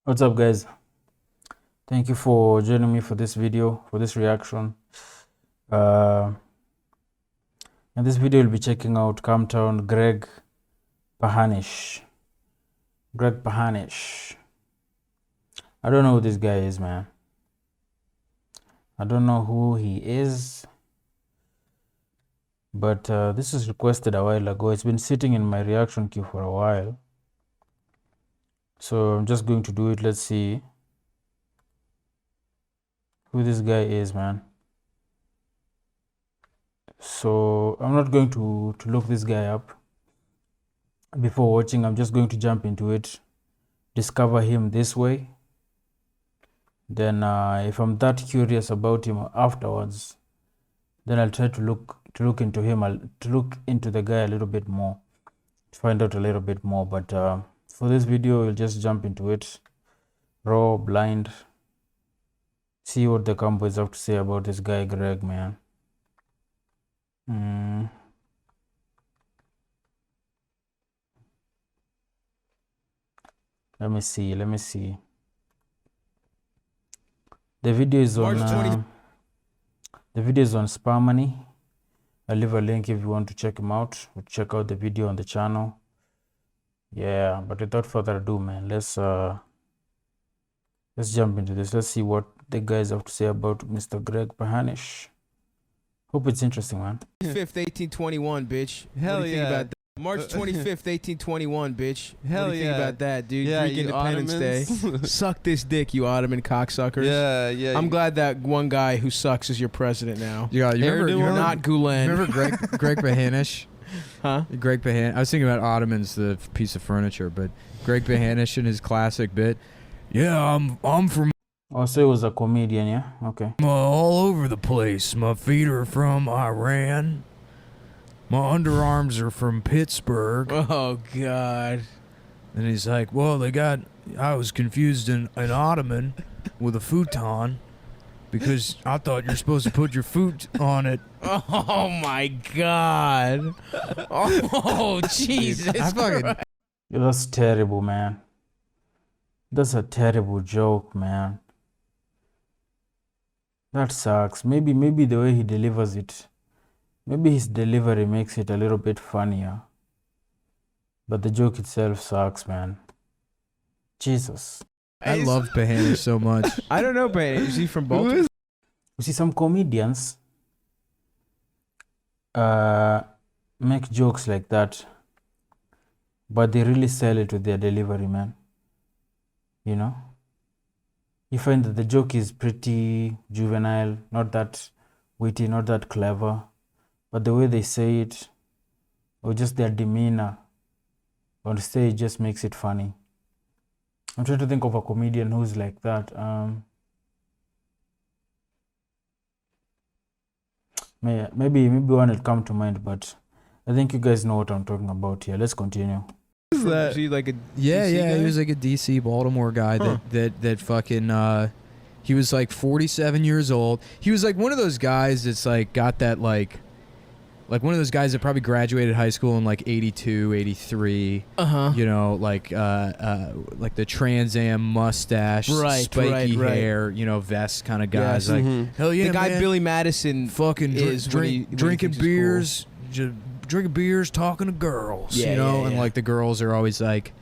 What's up, guys? Thank you for joining me for this video, for this reaction. In this video, we'll be checking out Camptown Greg Pahanish. Greg Pahanish. I don't know who this guy is, man. I don't know who he is. But this was requested a while ago. It's been sitting in my reaction queue for a while. So I'm just going to do it. Let's see who this guy is, man. So I'm not going to look this guy up before watching. I'm just going to jump into it, discover him this way. Then if I'm that curious about him afterwards, then I'll try to look into him. To look into the guy a little bit more, to find out a little bit more. But for this video, we'll just jump into it, raw, blind. See what the Campos have to say about this guy, Greg, man. Let me see. The video is on Spamani. I'll leave a link if you want to check him out. Or check out the video on the channel. Yeah, but without further ado, man, let's jump into this. Let's see what the guys have to say about Mr. Greg Pahanish. Hope it's interesting, man. 5th, 1821, bitch. Hell what do you think yeah. about that? March 25th, 1821, bitch. Hell what do you think yeah. about that, dude? Yeah, Greek you Independence Day. Ottomans. Suck this dick, you Ottoman cocksuckers. Yeah, yeah. I'm glad that one guy who sucks is your president now. Yeah, you remember, Hairdo you on? remember, Not Gulen. remember Greg Pahanish? Huh? Greg Pahanish. I was thinking about Ottomans, the piece of furniture, but Greg Pahanish in his classic bit. Yeah, I'm from Oh, so he was a comedian, yeah? Okay. all over the place. My feet are from Iran. My underarms are from Pittsburgh. Oh, God. And he's like, well, I was confused in an Ottoman with a futon because I thought you're supposed to put your foot on it. Oh, my God. Oh, Jesus. I fucking Yeah, that's terrible, man. That's a terrible joke, man. That sucks. Maybe the way he delivers it, maybe his delivery makes it a little bit funnier. But the joke itself sucks, man. Jesus. I love Pahanish so much. I don't know, but is he from Baltimore? You see, some comedians make jokes like that, but they really sell it with their delivery, man. You know? You find that the joke is pretty juvenile, not that witty, not that clever, but the way they say it, or just their demeanor on stage just makes it funny. I'm trying to think of a comedian who's like that. Maybe one will come to mind, but I think you guys know what I'm talking about here. Let's continue. Is that? Is he like a Yeah, DC yeah, guy? he was like a DC Baltimore guy Huh. that fucking he was like 47 years old. He was like one of those guys that's like got that like one of those guys that probably graduated high school in like 82, 83. Uh-huh. You know, like the Trans Am mustache, Right, spiky right. hair, you know, vest kind of guys. Yes. Like, Mhm. hell yeah, The guy man. Billy Madison fucking is when he drinking thinks it's beers, drinking beers, talking to girls, Yeah, you know, yeah, and yeah. like the girls are always like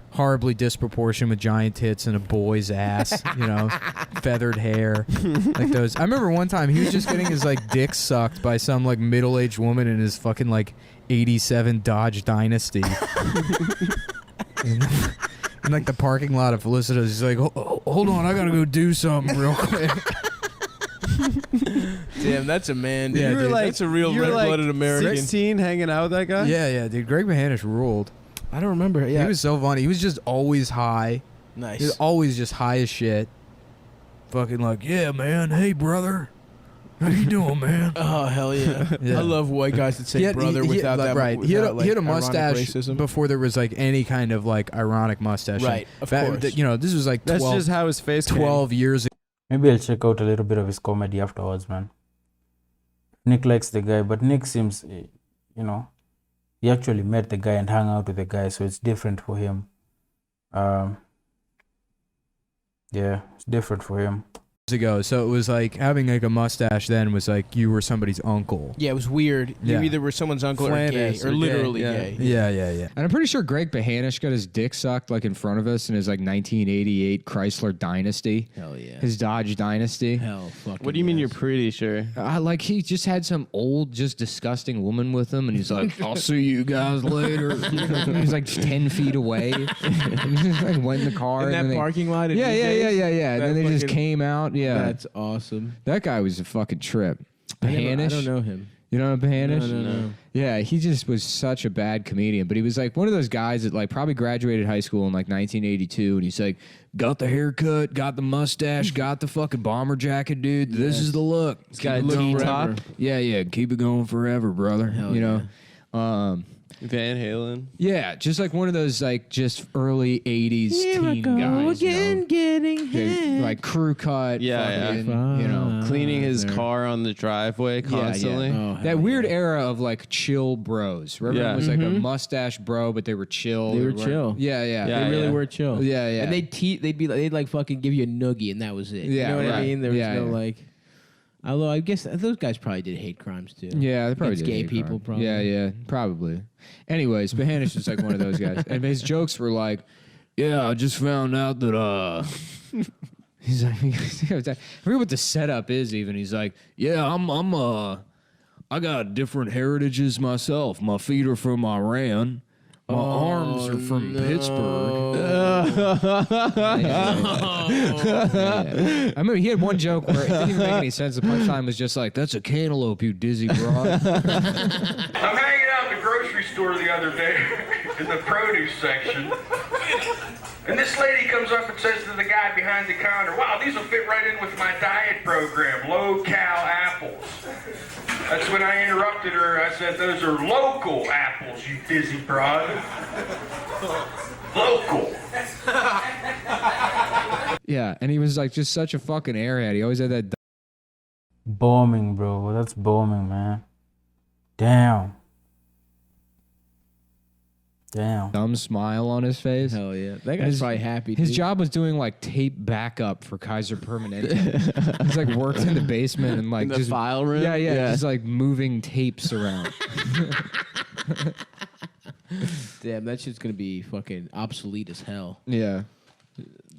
horribly disproportionate with giant tits and a boy's ass, you know, feathered hair, like those. I remember one time he was just getting his like dick sucked by some like middle-aged woman in his fucking like 87 Dodge Dynasty. in like the parking lot of Felicitas. He's like, hold on, I gotta go do something real quick. Damn, that's a man, dude. Yeah, You were dude. like, That's a real you were red-blooded like American. 16 hanging out with that guy? Yeah, yeah, dude. Greg Pahanish ruled. I don't remember. Yeah, He was so funny. He was just always high. nice. He was always just high as shit. Fucking like, yeah, man. Hey, brother. How you doing, man? Oh hell yeah. Yeah. I love white guys that say brother without like, that. right. He Without, had a ironic mustache racism. before there was like any kind of like ironic mustache. Right, of course. You know, this was like That's 12, just how his face 12 years ago. Maybe I'll check out a little bit of his comedy afterwards, man. Nick likes the guy, but Nick seems, you know, he actually met the guy and hung out with the guy, so it's different for him. Yeah, it's different for him. Ago, so it was like having like a mustache then was like you were somebody's uncle. Yeah, it was weird. Yeah. You either were someone's uncle or gay, Flanders or literally gay. Yeah. And I'm pretty sure Greg Pahanish got his dick sucked like in front of us in his like 1988 Chrysler Dynasty. Hell yeah. His Dodge Dynasty. Hell fucking. What do you mean you're pretty sure? Like he just had some old, just disgusting woman with him, and he's like, "I'll see you guys later." He was like 10 feet away. He just like went in the car in and that parking lot? Yeah. And then they just fucking- came out. Yeah, That's awesome. that guy was a fucking trip. I Pahanish. don't know him. You know Pahanish? No. Yeah, he just was such a bad comedian. But he was like one of those guys that like probably graduated high school in like 1982, and he's like, got the haircut, got the mustache, got the fucking bomber jacket, dude. This is the look. It's got a Keep it going T-top. forever. Yeah, keep it going forever, brother. Hell you know. Van Halen. Yeah, just like one of those like just early 80s teen guys. getting They, like crew cut, Yeah, fucking, you know. Cleaning his car on the driveway constantly. Oh, That weird era of like chill bros. Remember Yeah. it was like a mustache bro, but they were chill. They were weren't- chill. Yeah. Yeah. They really were chill. Yeah. And they'd like fucking give you a noogie, and that was it. Yeah, you know what I right. mean? There was Yeah, no yeah. like. Although I guess those guys probably did hate crimes too. Yeah, they probably Against did gay hate people, crime. probably. Yeah, probably. Anyways, Pahanish was like one of those guys, and his jokes were like, "Yeah, I just found out that he's like, I forget what the setup is. Even he's like, "Yeah, I got different heritages myself. My feet are from Iran." My arms are from Pittsburgh. I remember he had one joke where it didn't even make any sense. The punchline was just like, "That's a cantaloupe, you dizzy broad." I'm hanging out in the grocery store the other day in the produce section. And this lady comes up and says to the guy behind the counter, "Wow, these will fit right in with my diet program, low-cal apples." That's when I interrupted her. I said, "Those are local apples, you dizzy broad." Local. Yeah, and he was like just such a fucking airhead. He always had that Bombing, bro. That's bombing, man. Damn. dumb smile on his face. Hell yeah, that guy's probably happy. His dude. job was doing like tape backup for Kaiser Permanente. He's like worked in the basement and like In the just file room? Yeah, just like moving tapes around. Damn, that shit's gonna be fucking obsolete as hell. Yeah,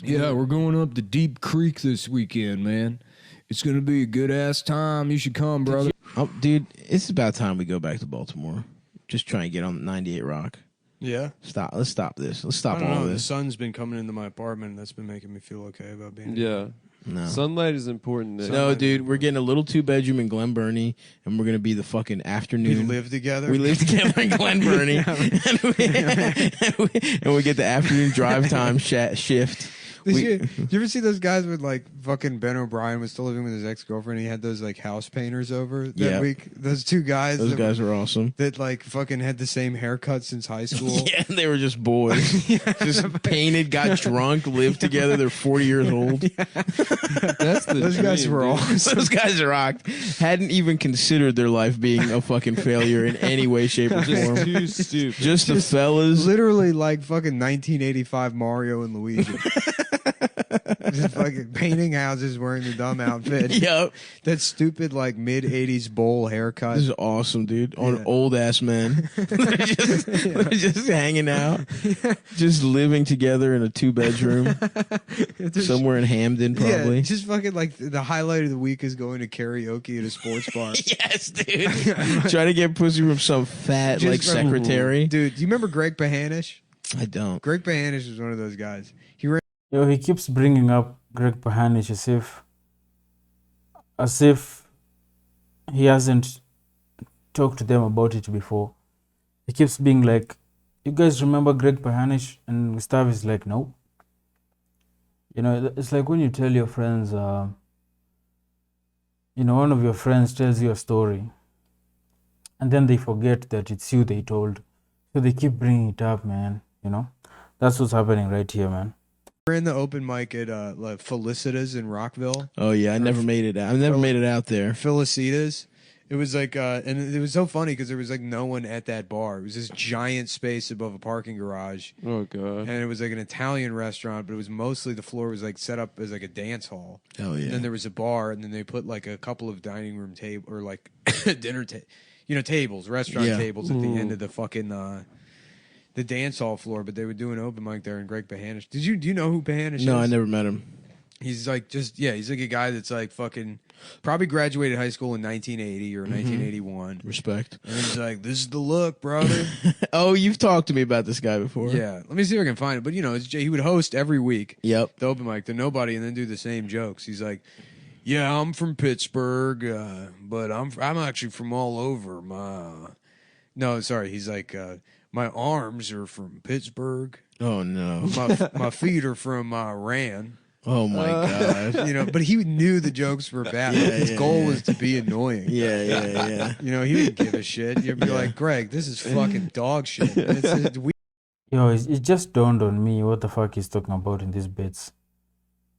we're going up to Deep Creek this weekend, man. It's gonna be a good ass time. You should come, brother. Oh, dude, it's about time we go back to Baltimore. Just try and get on 98 Rock. Yeah. Stop. Let's stop this. Let's I stop don't all know. The this. sun's been coming into my apartment. That's been making me feel okay about being. Yeah. No. Sunlight is important. No, dude, we're getting a little 2-bedroom in Glen Burnie, and we're gonna be the fucking afternoon. We live together. We live together in Glen Burnie, and we get the afternoon drive time shift. Did you ever see those guys with like fucking Ben O'Brien was still living with his ex-girlfriend? And he had those like house painters over that week. Those two guys. Those guys were awesome. That like fucking had the same haircut since high school. Yeah, they were just boys. Just painted, got drunk, lived together. They're 40 years old. That's the Those guys dream, were dude. awesome. Those guys rocked. Hadn't even considered their life being a fucking failure in any way, shape, or Just form. too stupid. Just the fellas. Literally like fucking 1985 Mario and Luigi. Just fucking painting houses wearing the dumb outfit. Yep. That stupid like mid 80s bowl haircut. This is awesome, dude. On Yeah. old ass men. they're just hanging out. Just living together in a 2-bedroom. Somewhere in Hamden, probably. Yeah, just fucking like the highlight of the week is going to karaoke at a sports bar. Yes, dude. Try to get pussy from some fat Just like from- secretary. Dude, do you remember Greg Pahanish? I don't. Greg Pahanish was one of those guys. He ran Yo, he keeps bringing up Greg Pahanish as if he hasn't talked to them about it before. He keeps being like, "You guys remember Greg Pahanish?" And Gustav is like, "No." You know, it's like when you tell your friends, one of your friends tells you a story, and then they forget that it's you they told. So they keep bringing it up, man. You know, that's what's happening right here, man. in the open mic at like Felicitas in Rockville. Oh yeah, I never made it out. I never made it out there. Felicitas. It was like, and it was so funny because there was like no one at that bar. It was this giant space above a parking garage, Oh god. and it was like an Italian restaurant, but it was mostly the floor was like set up as like a dance hall. Oh yeah. And then there was a bar, and then they put like a couple of dining room table or like dinner tables, restaurant tables at the end of the fucking the dance hall floor. But they would do an open mic there, and Greg Pahanish. Do you know who Pahanish is? No, I never met him. He's like he's like a guy that's like fucking probably graduated high school in 1980 or 1981. Respect. And he's like, "This is the look, brother." Oh, you've talked to me about this guy before. Yeah, let me see if I can find it. But he would host every week Yep. the open mic to nobody, and then do the same jokes. He's like, "Yeah, I'm from Pittsburgh, but I'm actually from all over. He's like, my arms are from Pittsburgh. Oh no. My feet are from Iran." Oh my god. But he knew the jokes were bad. His goal was to be annoying. Yeah. He didn't give a shit. You'd be like, Greg, this is fucking dog shit. Yo, it just dawned on me what the fuck he's talking about in these bits.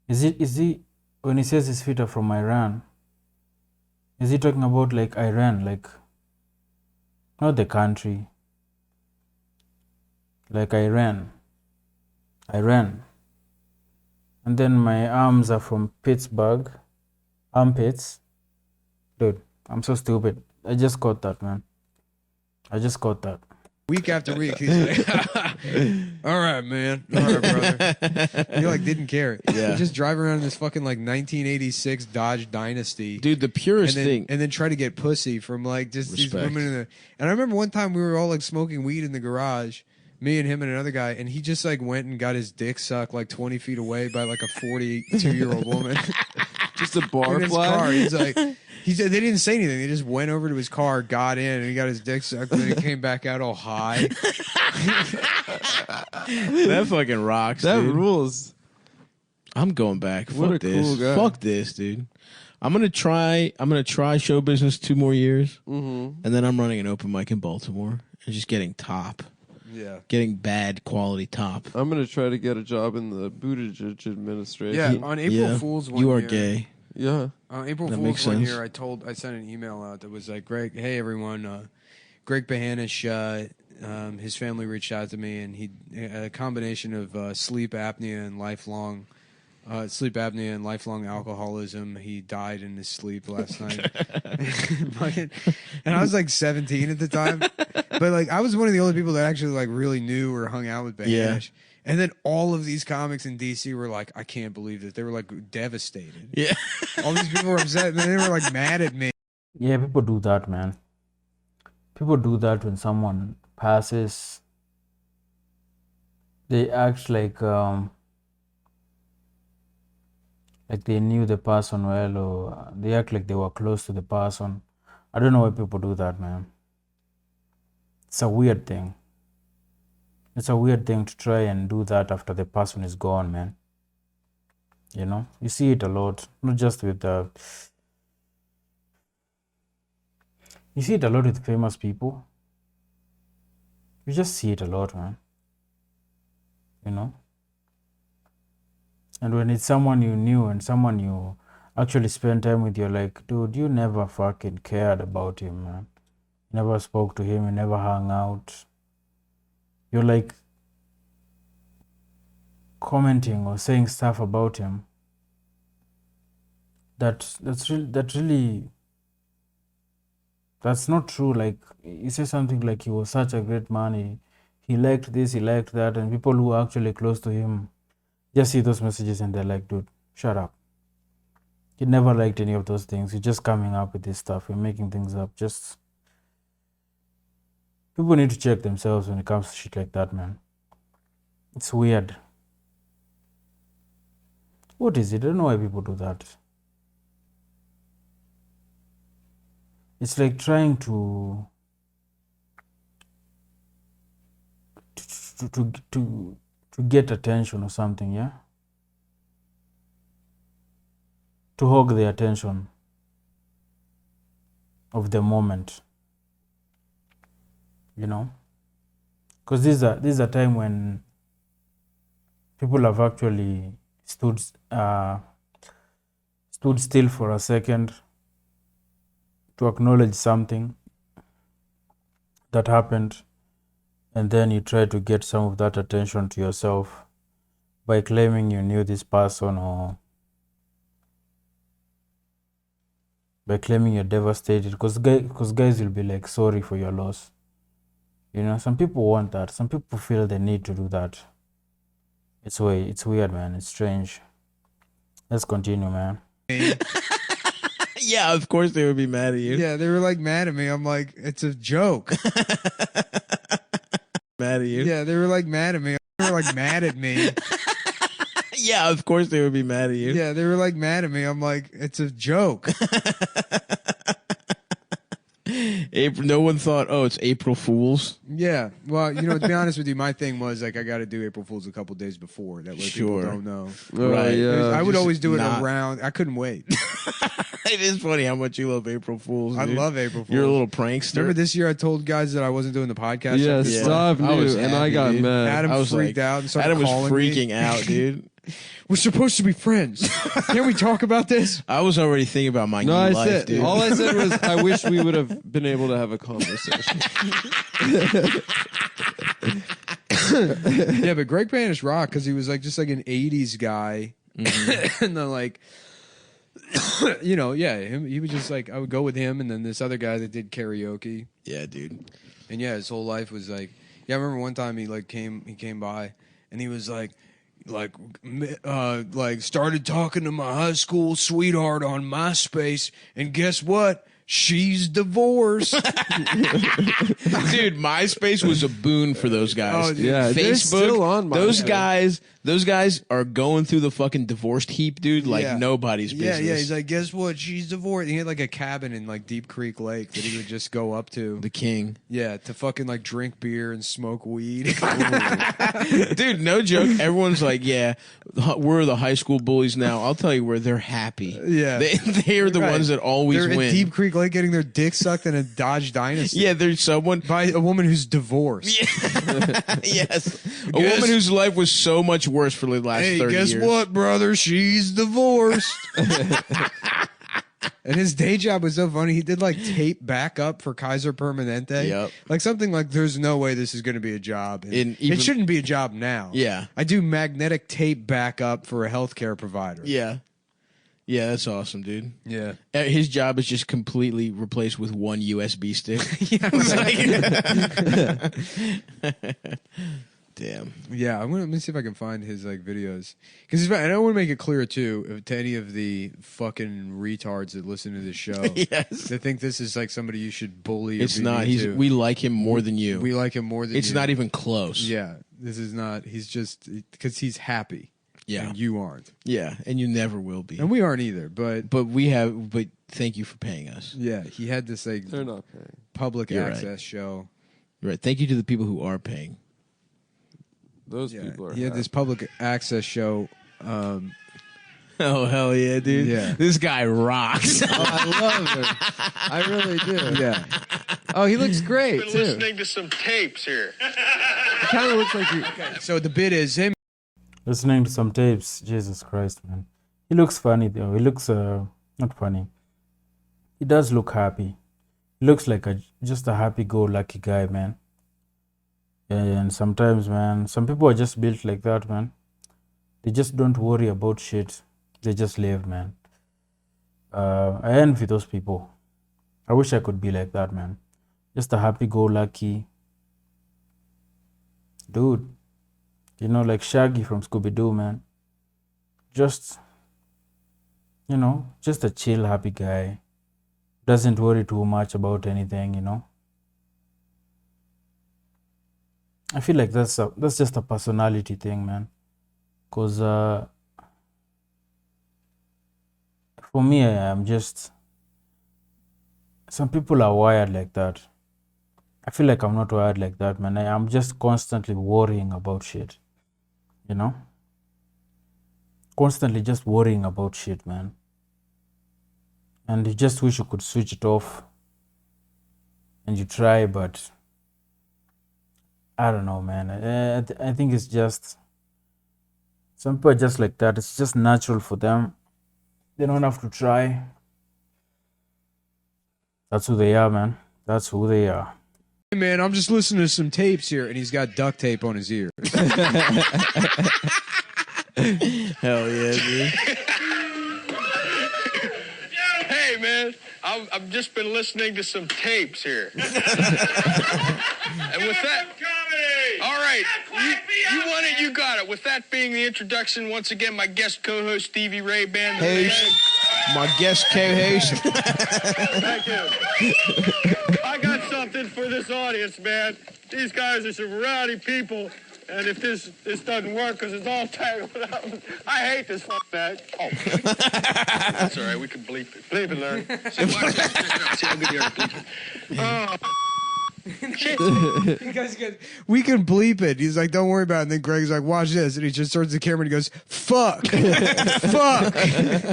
Is he when he says his feet are from Iran? Is he talking about like Iran, like not the country, like Iran? And then my arms are from Pittsburgh, armpits. Dude, I'm so stupid. I just caught that, man. I just caught that. Week after week, he's like, all right, man. All right, brother. He like didn't care. Yeah. He'd just drive around in this fucking like 1986 Dodge Dynasty. Dude, the purest thing. And then try to get pussy from like just these Respect. women and I remember one time we were all like smoking weed in the garage, me and him and another guy, and he just like went and got his dick sucked like 20 feet away by like a 42-year-old woman. Just a In his barfly. car. He's like, they didn't say anything. They just went over to his car, got in, and he got his dick sucked, and then he came back out all high. That fucking rocks. That dude. rules. I'm going back. What Fuck a this. cool guy. Fuck this, dude. I'm gonna try show business 2 more years, and then I'm running an open mic in Baltimore and just getting top. Yeah. Getting bad quality top. I'm gonna try to get a job in the Buttigieg administration. Yeah, on April Fool's one you are year, gay. Yeah. On April That Fool's makes one sense. year, I sent an email out that was like, "Greg, hey everyone, Greg Pahanish, his family reached out to me, and he a combination of sleep apnea and lifelong alcoholism. He died in his sleep last night." And I was like 17 at the time, but like I was one of the only people that actually like really knew or hung out with Pahanish. Yeah. And then all of these comics in DC were like, "I can't believe this." They were like devastated. Yeah. All these people were upset, and they were like mad at me. Yeah, people do that, man. People do that when someone passes. They act like they knew the person well, or they act like they were close to the person. I don't know why people do that, man. It's a weird thing. It's a weird thing to try and do that after the person is gone, man. You see it a lot, not just with you see it a lot with famous people. You just see it a lot, man. And when it's someone you knew and someone you actually spend time with, you're like, dude, you never fucking cared about him, man. You never spoke to him, you never hung out. You're like commenting or saying stuff about him. That's not true. Like, you say something like he was such a great man, he liked this, he liked that, and people who are actually close to him just see those messages and they're like, dude, shut up. You never liked any of those things. You're just coming up with this stuff. You're making things up. People need to check themselves when it comes to shit like that, man. It's weird. What is it? I don't know why people do that. It's like trying to get attention or something, yeah? To hog the attention of the moment, because this is a time when people have actually stood still for a second, to acknowledge something that happened, and then you try to get some of that attention to yourself by claiming you knew this person, or by claiming you're devastated, because guys will be like sorry for your loss. You know, some people want that. Some people feel the need to do that. It's weird, man. It's strange. Let's continue, man. Yeah, of course they would be mad at you. Yeah, they were like mad at me. I'm like, it's a joke. Mad at you. Yeah, they were like mad at me. They were like mad at me. Yeah, of course they would be mad at you. Yeah, they were like mad at me. I'm like, it's a joke. April, no one thought, oh, it's April Fool's. Yeah. Well, you know, to be honest with you, my thing was like I got to do April Fool's a couple days before. That way people Sure. don't know. Oh, Right. yeah. I would Just always do it not- around. I couldn't wait. It is funny how much you love April Fool's. I dude. love April Fool's. You're a little prankster. Remember this year I told guys that I wasn't doing the podcast? Yeah, after Yeah. Stav I knew, was and I happy, got dude. mad. Adam I was freaked like- out and started Adam was calling freaking me. out, dude. We're supposed to be friends. Can we talk about this? I was already thinking about my No, new I life, said dude. all I said was I wish we would have been able to have a conversation. Yeah, but Greg Pahanish rocked because he was like just like an '80s guy, and then like, you know, yeah, he was just like I would go with him, and then this other guy that did karaoke, Yeah, dude. and yeah, his whole life was like, yeah. I remember one time he came by, and he was like started talking to my high school sweetheart on MySpace, and guess what? She's divorced. Dude, MySpace was a boon for those guys. Oh, dude. Yeah, they're Facebook, still on those guys are going through the fucking divorced heap, dude, like Yeah. nobody's business. Yeah. He's like, guess what? She's divorced. He had like a cabin in like Deep Creek Lake that he would just go up to. the king. Yeah, to fucking like drink beer and smoke weed. Dude, no joke. Everyone's like, yeah, we're the high school bullies now. I'll tell you where they're happy. Yeah. They are the Right. ones that always They're win. in Deep Creek Lake getting their dick sucked in a Dodge Dynasty. Yeah, there's someone. By a woman who's divorced. Yes. A Guess- woman whose life was so much worse for the last Hey, 30 guess years. what, brother? She's divorced. And his day job was so funny. He did like tape backup for Kaiser Permanente. Yep. Like something like, there's no way this is going to be a job. And And even- it shouldn't be a job now. Yeah. I do magnetic tape backup for a healthcare provider. Yeah. Yeah, that's awesome, dude. Yeah. His job is just completely replaced with one USB stick. Yeah. Damn. Yeah, let me see if I can find his like videos, because I don't want to make it clear too to any of the fucking retards that listen to this show. Yes. They think this is like somebody you should bully. Or It's be not. mean to. We like him more than you. We like him more than It's you. not even close. Yeah, this is not. He's just because he's happy. Yeah. and you aren't, Yeah, and you never will be. and we aren't either. But But we have. But thank you for paying us. yeah, he had this like They're not paying. public You're access right. show. Right. Thank you to the people who are paying. Those Yeah, people are. he had this public access show. Oh hell yeah, dude! Yeah. This guy rocks. Oh, I love him. I really do. Yeah, Oh, he looks great Been too. listening to some tapes here. He kind of looks like you. so the bit is him. Listening to some tapes. Jesus Christ, man. He looks funny though. He looks not funny. He does look happy. He looks like just a happy-go-lucky guy, man. And sometimes, man, some people are just built like that, man. They just don't worry about shit. They just live, man. I envy those people. I wish I could be like that, man. Just a happy-go-lucky dude. You know, like Shaggy from Scooby-Doo, man. Just, you know, just a chill, happy guy. Doesn't worry too much about anything, you know. I feel like that's just a personality thing, man. Cause for me, I'm just. Some people are wired like that. I feel like I'm not wired like that, man. I'm just constantly worrying about shit, you know. Constantly just worrying about shit, man. And you just wish you could switch it off. And you try, but I don't know, man. I think it's just some people are just like that. It's just natural for them. They don't have to try. That's who they are, man. That's who they are. Hey, man, I'm just listening to some tapes here, and he's got duct tape on his ear. Hell yeah, dude. Hey, man, I've just been listening to some tapes here. And with that, all right, you want it, you got it. With that being the introduction, once again, my guest co-host Stevie Ray Band. Hey, my guest co-host. Thank you. I got something for this audience, man. These guys are some rowdy people, and if this doesn't work because it's all tangled up, I hate this man. Oh, that's all right. We can bleep it. Bleep it, Larry. See, watch this. See how good you are bleep it. Oh. You guys we can bleep it. He's like, don't worry about it. And then Greg's like, watch this. And he just turns the camera and he goes, fuck. Fuck.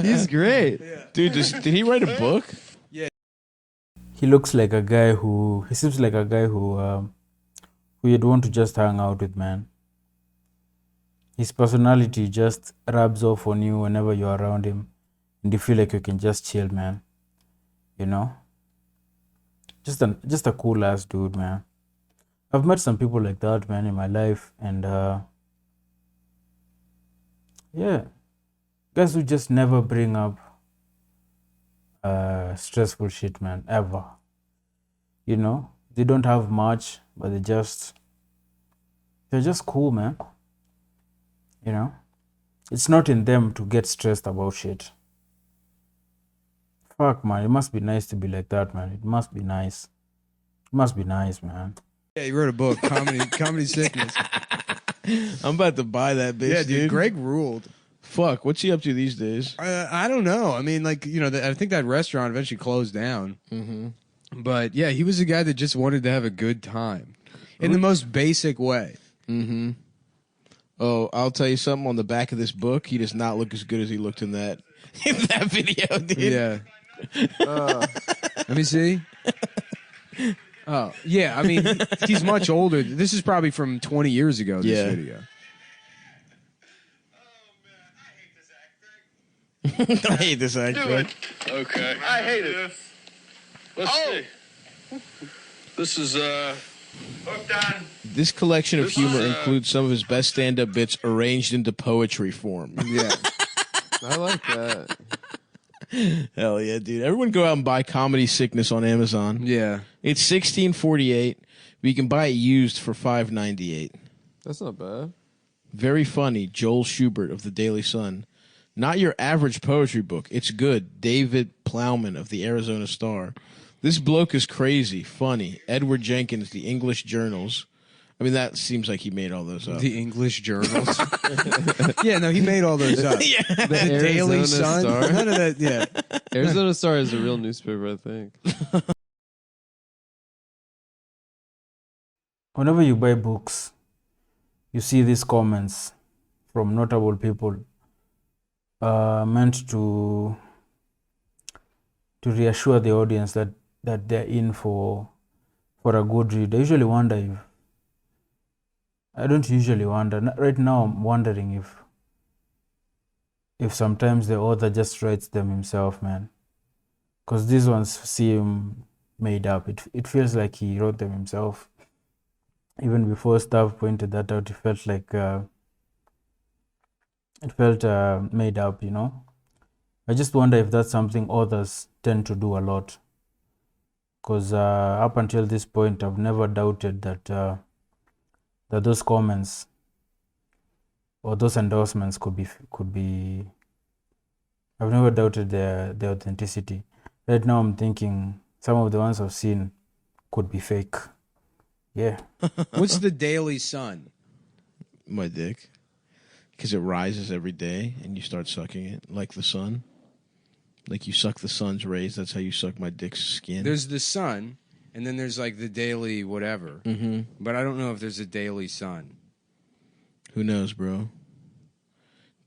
He's great. Yeah. Dude, did he write a book? He looks like a guy who. He seems like a guy who you'd want to just hang out with, man. His personality just rubs off on you whenever you're around him, and you feel like you can just chill, man. You know. Just a cool ass dude, man. I've met some people like that, man, in my life, and yeah, guys who just never bring up stressful shit, man, ever. You know, they don't have much, but they're just cool, man. You know, it's not in them to get stressed about shit. Fuck, man, it must be nice to be like that, man. It must be nice. It must be nice, man. Yeah, he wrote a book, Comedy Sickness. I'm about to buy that bitch, Yeah, dude, Greg ruled. Fuck, what's he up to these days? I don't know. I mean, like, you know, I think that restaurant eventually closed down. Mm-hmm. But yeah, he was a guy that just wanted to have a good time in the most basic way. Mm-hmm. Oh, I'll tell you something. On the back of this book, he does not look as good as he looked in that video, dude. Yeah. Let me see. Oh, yeah. I mean, he's much older. This is probably from 20 years ago, this Yeah. video. I hate this Do actor. it. Okay. I hate it. Let's see. This is hooked on. This collection of This humor is, includes some of his best stand-up bits arranged into poetry form. Yeah. I like that. Hell yeah, dude! Everyone go out and buy Comedy Sickness on Amazon. Yeah. It's $16.48. But you can buy it used for $5.98. That's not bad. Very funny. Joel Schubert of the Daily Sun. Not your average poetry book. It's good. David Plowman of the Arizona Star. This bloke is crazy, funny. Edward Jenkins, the English Journals. I mean, that seems like he made all those up. The English journals. Yeah, no, he made all those up. Yeah. The Daily Arizona Sun. Star. None of that. Yeah. Arizona Star is a real newspaper, I think. Whenever you buy books, you see these comments from notable people meant to reassure the audience that they're in for a good read. I usually wonder if I don't usually wonder. Right now, I'm wondering if sometimes the author just writes them himself, man. Because these ones seem made up. It feels like he wrote them himself. Even before Stav pointed that out, it felt like made up, you know. I just wonder if that's something authors tend to do a lot. Because up until this point, I've never doubted that those comments or those endorsements could be. I've never doubted their authenticity. Right now, I'm thinking some of the ones I've seen could be fake. Yeah. What's the Daily Sun? My dick. Because it rises every day and you start sucking it like the sun. Like you suck the sun's rays. That's how you suck my dick's skin. There's the Sun, and then there's like the Daily whatever. Mm-hmm. But I don't know if there's a Daily Sun. Who knows, bro?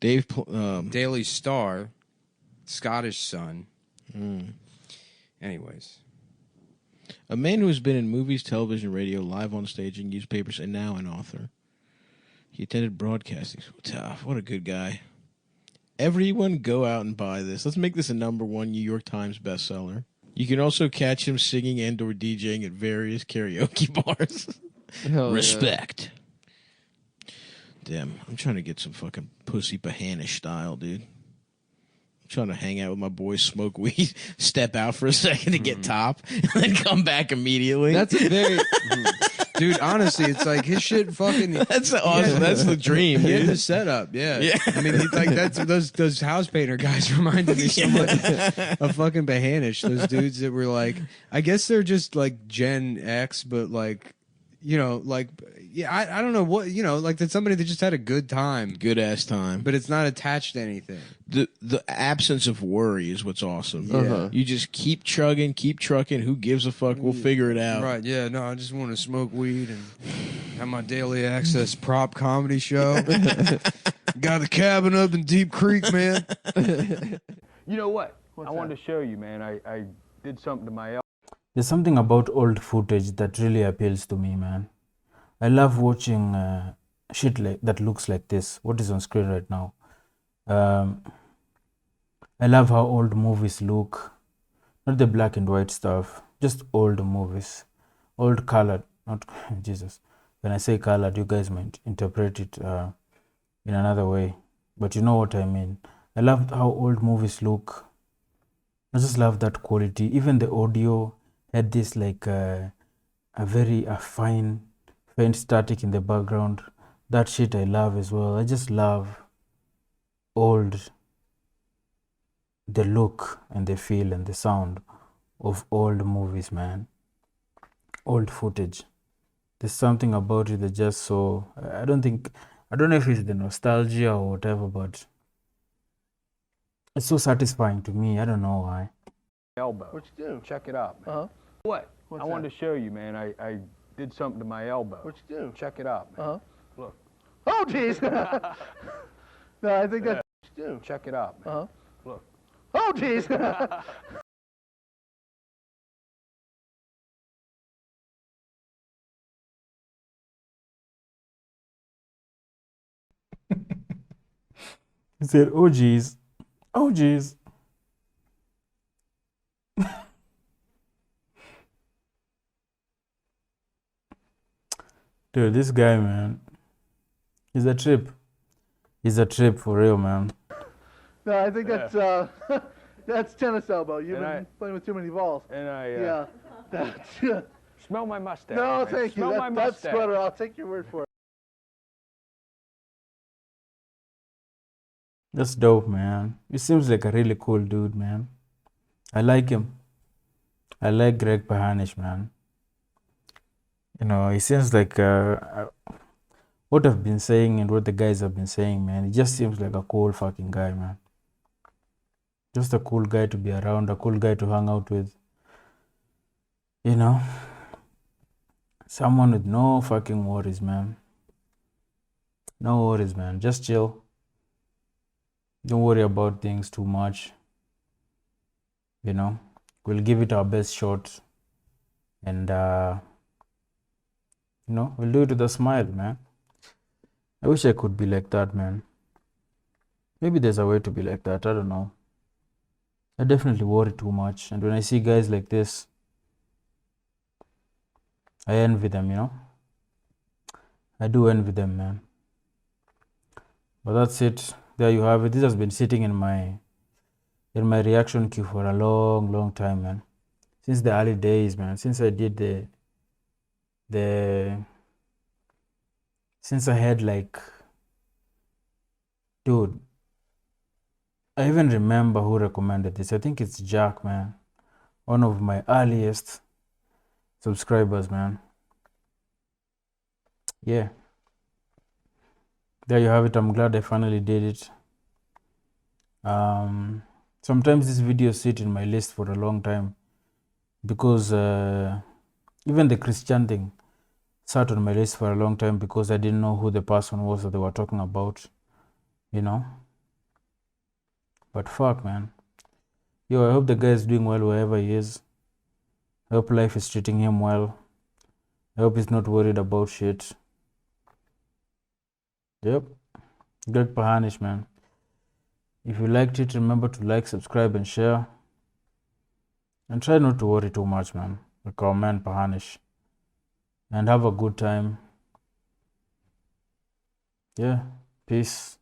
Daily Star, Scottish Sun. Anyways. A man who has been in movies, television, radio, live on stage, and newspapers, and now an author. He attended broadcasting school. Tough. What a good guy. Everyone go out and buy this. Let's make this a #1 New York Times bestseller. You can also catch him singing and/or DJing at various karaoke bars. Hell Respect. Damn, I'm trying to get some fucking pussy Pahanish style, dude. I'm trying to hang out with my boys, smoke weed, step out for a second to get top, and then come back immediately. That's a very, dude. Honestly, it's like his shit. Fucking. That's awesome. That's the dream, Yeah, dude. the setup. Yeah. Yeah. I mean, it's like those house painter guys reminded me so much of fucking Pahanish. Those dudes that were like, I guess they're just like Gen X, but like, you know, like, yeah, I don't know what, you know, like that's somebody that just had a good time, Good ass time. but it's not attached to anything. The absence of worry is what's awesome. Yeah. You just keep chugging, keep trucking. Who gives a fuck? We'll figure it out. Right? Yeah. No, I just want to smoke weed and have my daily access prop comedy show. Got a cabin up in Deep Creek, man. You know what? I wanted to show you, man. I did something to my elbow. There's something about old footage that really appeals to me, man. I love watching shit that looks like this. What is on screen right now? I love how old movies look. Not the black and white stuff. Just old movies. Old colored. Not Jesus. When I say colored, you guys might interpret it in another way. But you know what I mean. I love how old movies look. I just love that quality. Even the audio had this like a very fine faint static in the background. That shit I love as well. I just love the look and the feel and the sound of old movies, man. Old footage. There's something about it that just so I don't know if it's the nostalgia or whatever, but it's so satisfying to me. I don't know why. Elbow. What you do? Check it out, man. Uh-huh. What? What's I wanted to show you, man. I did something to my elbow. What you do? Check it out, man. Uh-huh. Look. Oh, jeez. No, I think that's what you do. Check it out, man. Uh-huh. Look. Oh, jeez. He said, "Oh geez, oh geez." Dude, this guy, man, he's a trip. He's a trip for real, man. No, I think that's that's tennis elbow. You've And been playing with too many balls. And I Yeah. That's, smell my mustache. no, man. thank you. Smell my That's mustache. better. I'll take your word for it. That's dope, man. He seems like a really cool dude, man. I like him. I like Greg Pahanish, man. You know, he seems like what I've been saying and what the guys have been saying, man. He just seems like a cool fucking guy, man. Just a cool guy to be around, a cool guy to hang out with. You know, someone with no fucking worries, man. No worries, man. Just chill. Don't worry about things too much. You know, we'll give it our best shot. And, you know, we'll do it with a smile, man. I wish I could be like that, man. Maybe there's a way to be like that. I don't know. I definitely worry too much. And when I see guys like this, I envy them, you know. I do envy them, man. But that's it. There you have it. This has been sitting in my reaction queue for a long time, man. Since the early days, man. Since I did since I had like, dude, I even remember who recommended this. I think it's Jack, man. One of my earliest subscribers, man. Yeah. There you have it. I'm glad I finally did it. Sometimes these videos sit in my list for a long time because even the Christian thing sat on my list for a long time because I didn't know who the person was that they were talking about, you know. But fuck, man. Yo, I hope the guy is doing well wherever he is. I hope life is treating him well. I hope he's not worried about shit. Yep. Greg Pahanish, man. If you liked it, remember to like, subscribe, and share. And try not to worry too much, man. Like our man Pahanish. And have a good time. Yeah. Peace.